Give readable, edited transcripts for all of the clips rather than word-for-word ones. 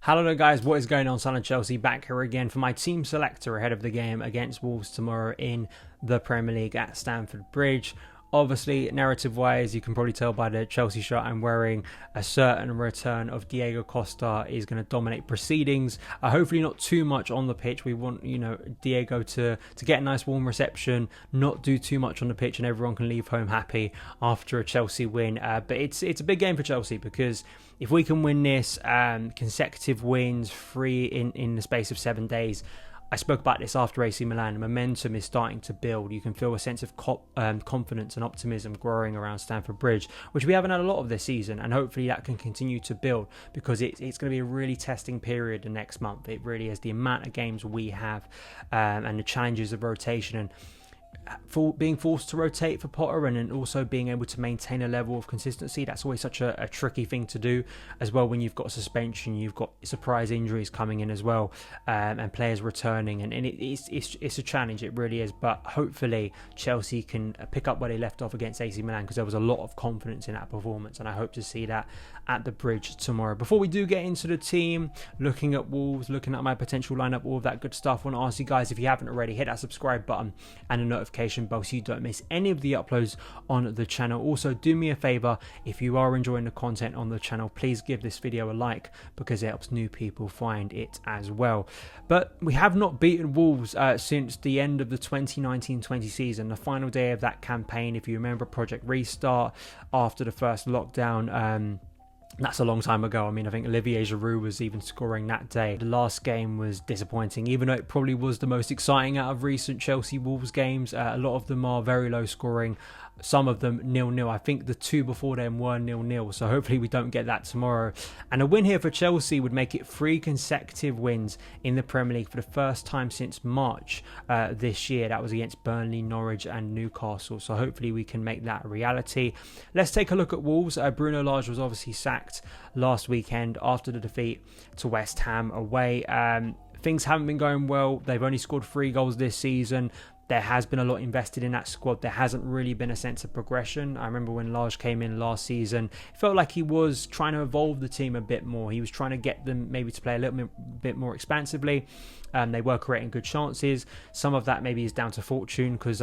Hello there guys, what is going on? SonOfChelsea back here again for my team selector ahead of the game against Wolves tomorrow in the Premier League at Stamford Bridge. Obviously, narrative-wise, you can probably tell by the Chelsea shirt I'm wearing, a certain return of Diego Costa is going to dominate proceedings. Hopefully not too much on the pitch. We want, Diego to get a nice warm reception, not do too much on the pitch, and everyone can leave home happy after a Chelsea win. But it's a big game for Chelsea because if we can win this, consecutive wins, 3 in the space of 7 days. I spoke about this after AC Milan. Momentum is starting to build. You can feel a sense of confidence and optimism growing around Stamford Bridge, which we haven't had a lot of this season, and hopefully that can continue to build because it's going to be a really testing period the next month. It really is. The amount of games we have and the challenges of rotation and being forced to rotate for Potter and also being able to maintain a level of consistency. That's always such a tricky thing to do as well when you've got suspension, you've got surprise injuries coming in as well, and players returning, and it's a challenge. It really is. But hopefully Chelsea can pick up where they left off against AC Milan because there was a lot of confidence in that performance, and I hope to see that at the Bridge tomorrow. Before we do get into the team, looking at Wolves, looking at my potential lineup, all of that good stuff, I want to ask you guys, if you haven't already, hit that subscribe button and the notification bell so you don't miss any of the uploads on the channel. Also, do me a favor, if you are enjoying the content on the channel, please give this video a like because it helps new people find it as well. But we have not beaten Wolves since the end of the 2019-20 season, the final day of that campaign. If you remember Project Restart after the first lockdown, that's a long time ago. I mean, I think Olivier Giroud was even scoring that day. The last game was disappointing, even though it probably was the most exciting out of recent Chelsea Wolves games. A lot of them are very low scoring. Some of them 0-0. I think the 2 before them were 0-0. So hopefully we don't get that tomorrow. And a win here for Chelsea would make it 3 consecutive wins in the Premier League for the first time since March this year. That was against Burnley, Norwich and Newcastle. So hopefully we can make that a reality. Let's take a look at Wolves. Bruno Lage was obviously sacked last weekend after the defeat to West Ham away. Things haven't been going well. They've only scored 3 goals this season. There has been a lot invested in that squad. There hasn't really been a sense of progression. I remember when Lage came in last season, it felt like he was trying to evolve the team a bit more. He was trying to get them maybe to play a little bit more expansively. They were creating good chances. Some of that maybe is down to fortune because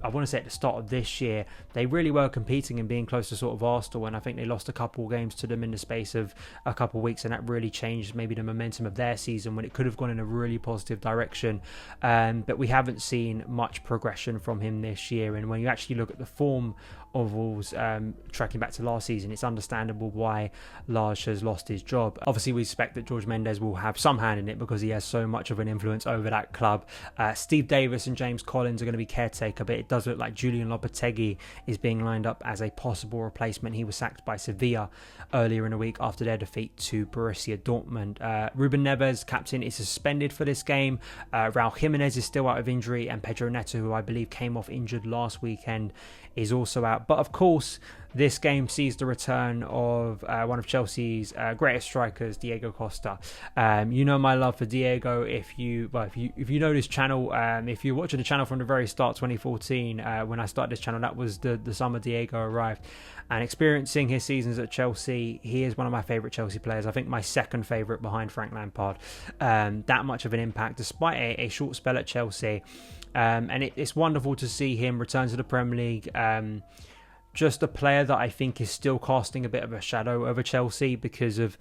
I want to say at the start of this year, they really were competing and being close to sort of Arsenal, and I think they lost a couple of games to them in the space of a couple of weeks, and that really changed maybe the momentum of their season when it could have gone in a really positive direction. But we haven't seen much progression from him this year, and when you actually look at the form of Wolves tracking back to last season, it's understandable why Lage has lost his job. Obviously, we expect that George Mendes will have some hand in it because he has so much of an influence over that club. Steve Davis and James Collins are going to be caretaker, but it does look like Julian Lopetegui is being lined up as a possible replacement. He was sacked by Sevilla earlier in the week after their defeat to Borussia Dortmund. Ruben Neves, captain, is suspended for this game. Raul Jimenez is still out of injury, and Pedro Neto, who I believe came off injured last weekend, is also out. But of course, this game sees the return of one of Chelsea's greatest strikers, Diego Costa. You know my love for Diego. If you know this channel, if you're watching the channel from the very start, 2014, when I started this channel, that was the summer Diego arrived. And experiencing his seasons at Chelsea, he is one of my favourite Chelsea players. I think my second favourite behind Frank Lampard. That much of an impact, despite a short spell at Chelsea. And it's wonderful to see him return to the Premier League. Just a player that I think is still casting a bit of a shadow over Chelsea because of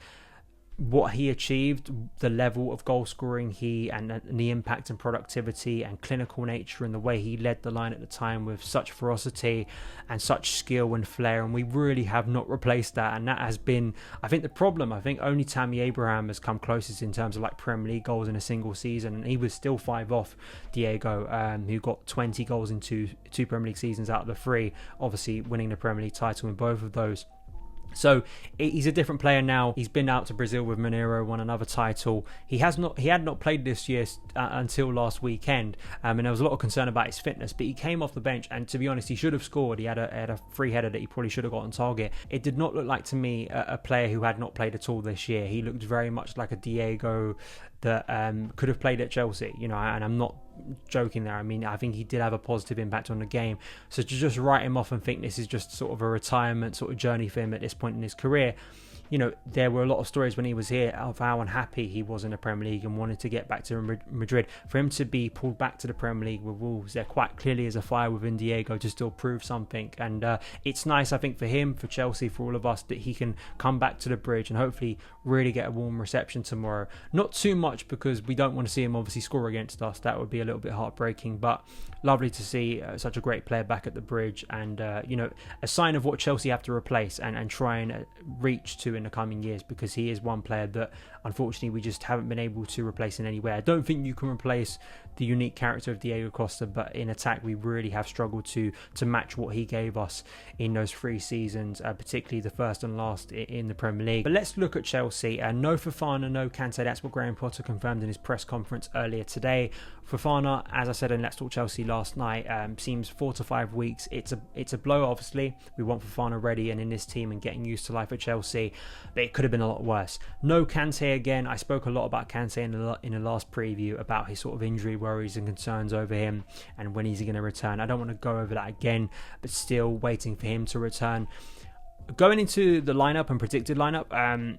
what he achieved, the level of goal scoring and the impact and productivity and clinical nature, and the way he led the line at the time with such ferocity and such skill and flair, and we really have not replaced that. And that has been, I think, the problem. I think only Tammy Abraham has come closest in terms of like Premier League goals in a single season, and he was still 5 off Diego, who got 20 goals in two Premier League seasons out of the 3, obviously winning the Premier League title in both of those. So he's a different player now. He's been out to Brazil with Mineiro, won another title. He had not played this year until last weekend, and there was a lot of concern about his fitness. But he came off the bench, and to be honest, he should have scored. He had a free header that he probably should have got on target. It did not look like to me a player who had not played at all this year. He looked very much like a Diego that could have played at Chelsea, and I'm not joking there. I mean, I think he did have a positive impact on the game. So to just write him off and think this is just sort of a retirement sort of journey for him at this point in his career, you know, there were a lot of stories when he was here of how unhappy he was in the Premier League and wanted to get back to Madrid. For him to be pulled back to the Premier League with Wolves, there quite clearly is a fire within Diego to still prove something. And it's nice, I think, for him, for Chelsea, for all of us, that he can come back to the Bridge and hopefully really get a warm reception tomorrow. Not too much, because we don't want to see him obviously score against us. That would be a little bit heartbreaking, but lovely to see such a great player back at the Bridge, and you know, a sign of what Chelsea have to replace and try and reach to in the coming years, because he is one player that unfortunately we just haven't been able to replace in any way. I don't think you can replace the unique character of Diego Costa, but in attack we really have struggled to match what he gave us in those 3 seasons, particularly the first and last in the Premier League. But let's look at Chelsea. No Fofana, no Kante. That's what Graham Potter confirmed in his press conference earlier today. Fofana, as I said in Let's Talk Chelsea last night, seems 4 to 5 weeks. It's a blow, obviously. We want Fofana ready and in this team and getting used to life at Chelsea, but it could have been a lot worse. No Kante again. I spoke a lot about Kante in the last preview about his sort of injury worries and concerns over him and when he's going to return. I don't want to go over that again, but still waiting for him to return. Going into the lineup and predicted lineup,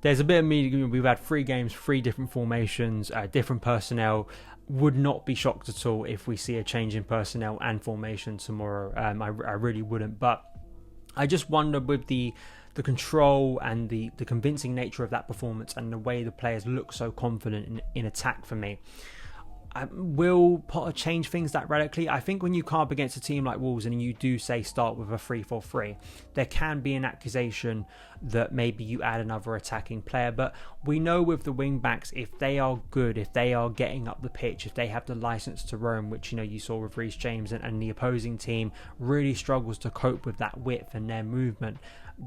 there's a bit of me. We've had 3 games, 3 different formations, different personnel. Would not be shocked at all if we see a change in personnel and formation tomorrow. I really wouldn't, but I just wonder with the control and the convincing nature of that performance and the way the players look so confident in attack for me. Will Potter change things that radically? I think when you come up against a team like Wolves and you do say start with a 3-4-3, there can be an accusation that maybe you add another attacking player. But we know with the wing backs, if they are good, if they are getting up the pitch, if they have the license to roam, which you know you saw with Reece James, and the opposing team really struggles to cope with that width and their movement,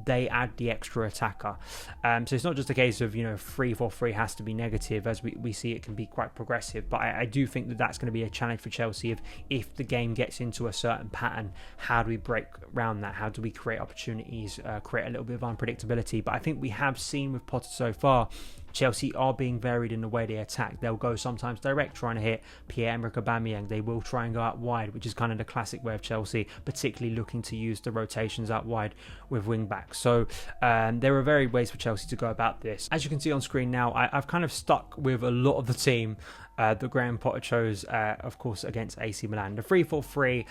they add the extra attacker. So it's not just a case of 3-4-3 has to be negative, as we see it can be quite progressive. But I do think that that's going to be a challenge for Chelsea. If the game gets into a certain pattern, how do we break around that? How do we create opportunities, create a little bit of unpredictability? But I think we have seen with Potter so far, Chelsea are being varied in the way they attack. They'll go sometimes direct, trying to hit Pierre-Emerick Aubameyang. They will try and go out wide, which is kind of the classic way of Chelsea, particularly looking to use the rotations out wide with wing backs. So there are varied ways for Chelsea to go about this. As you can see on screen now, I've kind of stuck with a lot of the team that Graham Potter chose, of course, against AC Milan. The 3-4-3,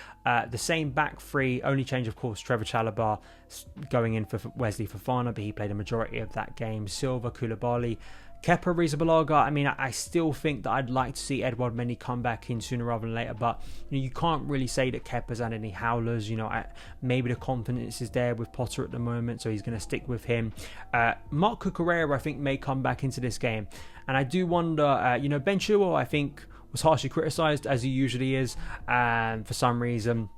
the same back 3, only change, of course, Trevor Chalobah going in for Wesley Fofana, but he played a majority of that game. Silva, Koulibaly, Kepa, Arrizabalaga. I mean, I still think that I'd like to see Edouard Mendy come back in sooner rather than later, but you can't really say that Kepa's had any howlers. Maybe the confidence is there with Potter at the moment, so he's going to stick with him. Marc Cucurella, I think, may come back into this game, and I do wonder. Ben Chilwell, I think, was harshly criticised, as he usually is, for some reason.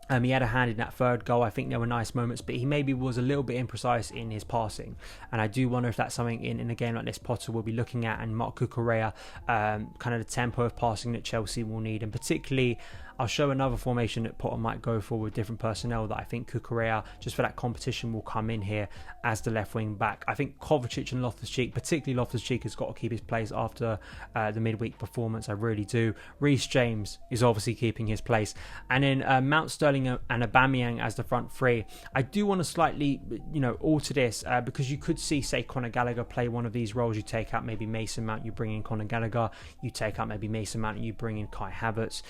He had a hand in that third goal. I think there were nice moments, but he maybe was a little bit imprecise in his passing. And I do wonder if that's something in a game like this Potter will be looking at, and Marc Cucurella, kind of the tempo of passing that Chelsea will need. And particularly, I'll show another formation that Potter might go for with different personnel that I think Cucurella, just for that competition, will come in here as the left wing back. I think Kovacic and Loftus-Cheek, particularly Loftus-Cheek, has got to keep his place after the midweek performance. I really do. Reece James is obviously keeping his place. And then Mount, Sterling and Aubameyang as the front 3. I do want to slightly, alter this because you could see, say, Conor Gallagher play one of these roles. You take out maybe Mason Mount, you bring in Conor Gallagher. You take out maybe Mason Mount and you bring in Kai Havertz.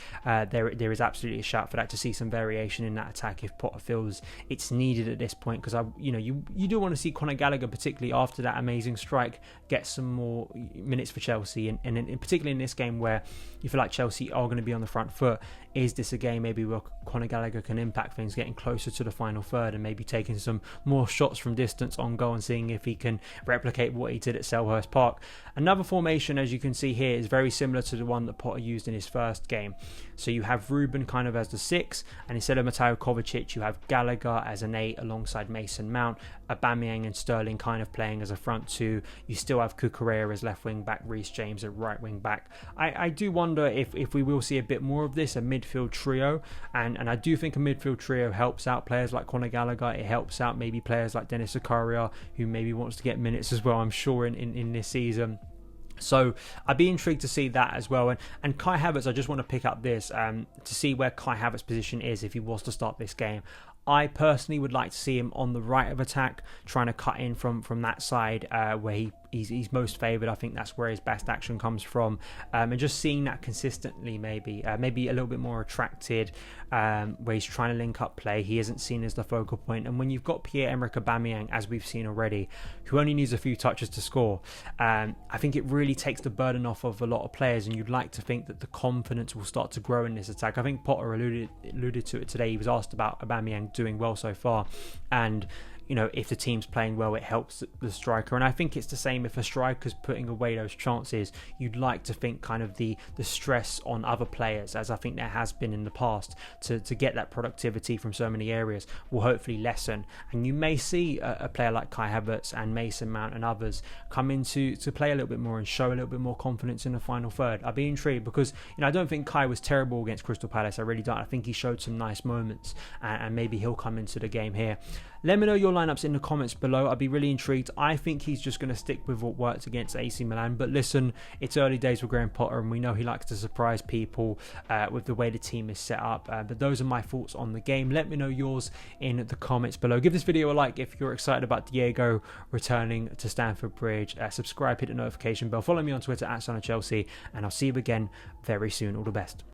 There is absolutely a shout for that, to see some variation in that attack if Potter feels it's needed at this point, because you do want to see Conor Gallagher, particularly after that amazing strike, get some more minutes for Chelsea, and particularly in this game where you feel like Chelsea are going to be on the front foot. Is this a game maybe where Conor Gallagher can impact things, getting closer to the final third and maybe taking some more shots from distance on goal and seeing if he can replicate what he did at Selhurst Park? Another formation, as you can see here, is very similar to the one that Potter used in his first game. So you have Ruben kind of as the 6, and instead of Mateo Kovacic, you have Gallagher as an 8 alongside Mason Mount, Aubameyang and Sterling kind of playing as a front 2. You still have Cucurella as left wing back, Reece James at right wing back. I do wonder if we will see a bit more of this, a midfield trio, and I do think a midfield trio helps out players like Conor Gallagher. It helps out maybe players like Denis Zakaria, who maybe wants to get minutes as well, I'm sure, in this season. So I'd be intrigued to see that as well. And Kai Havertz, I just want to pick up this to see where Kai Havertz's position is if he was to start this game. I personally would like to see him on the right of attack, trying to cut in from that side where he's most favoured. I think that's where his best action comes from, and just seeing that consistently, maybe a little bit more attracted, where he's trying to link up play. He isn't seen as the focal point, and when you've got Pierre-Emerick Aubameyang, as we've seen already, who only needs a few touches to score, I think it really takes the burden off of a lot of players, and you'd like to think that the confidence will start to grow in this attack. I think Potter alluded to it today. He was asked about Aubameyang doing well so far, and if the team's playing well, it helps the striker. And I think it's the same if a striker's putting away those chances. You'd like to think kind of the stress on other players, as I think there has been in the past, to get that productivity from so many areas will hopefully lessen. And you may see a player like Kai Havertz and Mason Mount and others come in to play a little bit more and show a little bit more confidence in the final third. I'd be intrigued because I don't think Kai was terrible against Crystal Palace. I really don't. I think he showed some nice moments, and maybe he'll come into the game here. Let me know your lineups in the comments below. I'd be really intrigued. I think he's just going to stick with what worked against AC Milan. But listen, it's early days with Graham Potter, and we know he likes to surprise people with the way the team is set up. But those are my thoughts on the game. Let me know yours in the comments below. Give this video a like if you're excited about Diego returning to Stamford Bridge. Subscribe, hit the notification bell. Follow me on Twitter @SonOfChelsea, and I'll see you again very soon. All the best.